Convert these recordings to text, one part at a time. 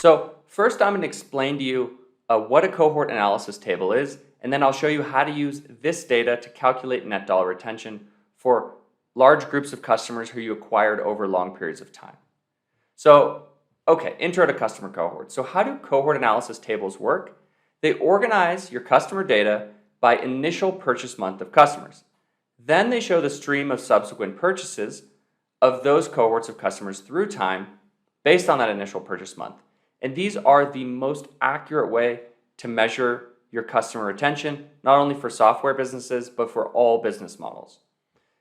So first I'm going to explain to you what a cohort analysis table is, and then I'll show you how to use this data to calculate net dollar retention for large groups of customers who you acquired over long periods of time. So, okay, intro to customer cohorts. So how do cohort analysis tables work? They organize your customer data by initial purchase month of customers. Then they show the stream of subsequent purchases of those cohorts of customers through time based on that initial purchase month. And these are the most accurate way to measure your customer retention, not only for software businesses, but for all business models.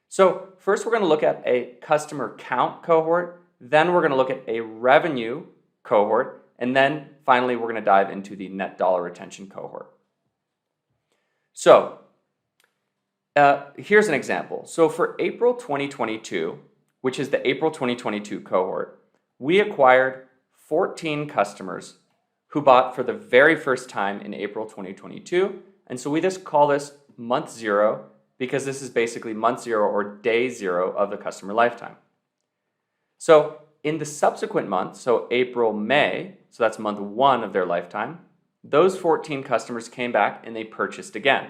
So first we're going to look at a customer count cohort, then we're going to look at a revenue cohort, and then finally we're going to dive into the net dollar retention cohort. So here's an example. So for April 2022, which is the April 2022 cohort, we acquired 14 customers who bought for the very first time in April 2022. And so we just call this month zero because this is basically month zero or day zero of the customer lifetime. So in the subsequent months, so April, May, so that's month one of their lifetime, those 14 customers came back and they purchased again.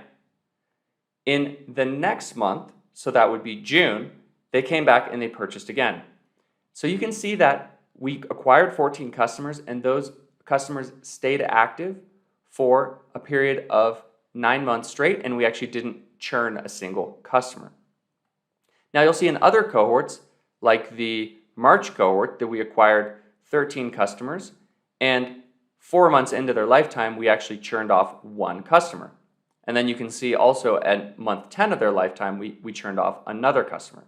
In the next month, so that would be June, they came back and they purchased again. So you can see that we acquired 14 customers and those customers stayed active for a period of 9 months straight, and we actually didn't churn a single customer. Now you'll see in other cohorts, like the March cohort, that we acquired 13 customers, and 4 months into their lifetime, we actually churned off 1 customer. And then you can see also at month 10 of their lifetime, we churned off another customer.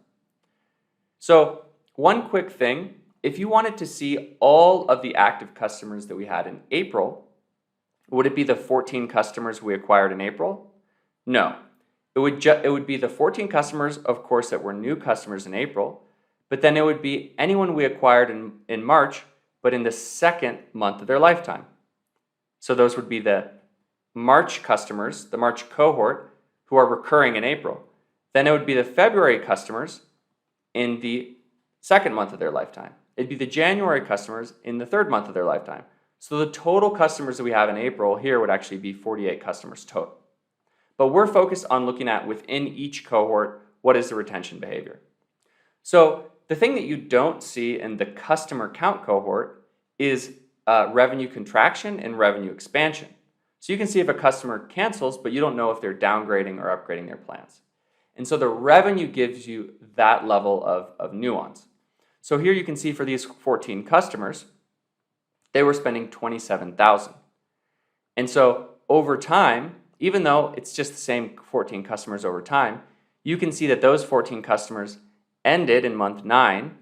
So one quick thing, if you wanted to see all of the active customers that we had in April, would it be the 14 customers we acquired in April? No. It would be the 14 customers, of course, that were new customers in April, but then it would be anyone we acquired in March, but in the second month of their lifetime. So those would be the March customers, the March cohort, who are recurring in April. Then it would be the February customers in the second month of their lifetime. It'd be the January customers in the third month of their lifetime. So the total customers that we have in April here would actually be 48 customers total. But we're focused on looking at within each cohort, what is the retention behavior. So the thing that you don't see in the customer count cohort is revenue contraction and revenue expansion. So you can see if a customer cancels, but you don't know if they're downgrading or upgrading their plans. And so the revenue gives you that level of nuance. So here you can see for these 14 customers, they were spending $27,000. And so over time, even though it's just the same 14 customers over time, you can see that those 14 customers ended in month 9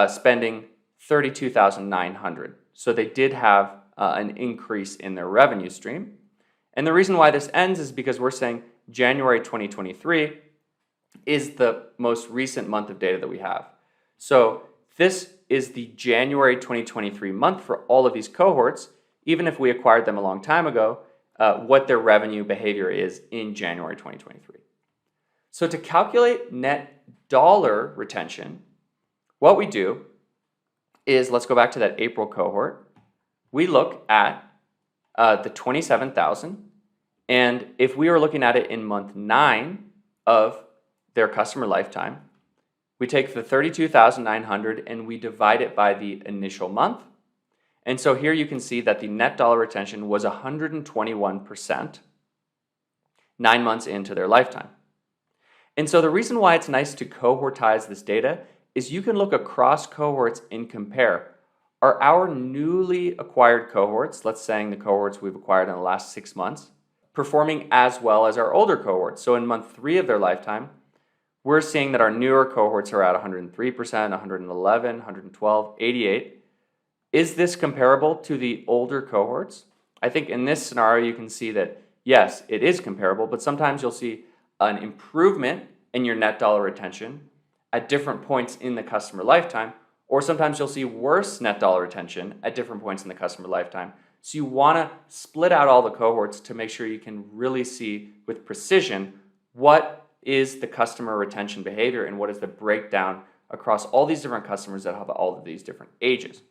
spending $32,900. So they did have an increase in their revenue stream. And the reason why this ends is because we're saying January 2023 is the most recent month of data that we have. So this is the January 2023 month for all of these cohorts, even if we acquired them a long time ago, what their revenue behavior is in January 2023. So to calculate net dollar retention, what we do is, let's go back to that April cohort. We look at the 27,000, and if we were looking at it in month 9 of their customer lifetime, we take the 32,900 and we divide it by the initial month. And so here you can see that the net dollar retention was 121% 9 months into their lifetime. And so the reason why it's nice to cohortize this data is you can look across cohorts and compare. Are our newly acquired cohorts, let's say the cohorts we've acquired in the last 6 months, performing as well as our older cohorts? So in month 3 of their lifetime, we're seeing that our newer cohorts are at 103%, 111, 112, 88. Is this comparable to the older cohorts? I think in this scenario, you can see that, yes, it is comparable, but sometimes you'll see an improvement in your net dollar retention at different points in the customer lifetime, or sometimes you'll see worse net dollar retention at different points in the customer lifetime. So you want to split out all the cohorts to make sure you can really see with precision what is the customer retention behavior and what is the breakdown across all these different customers that have all of these different ages.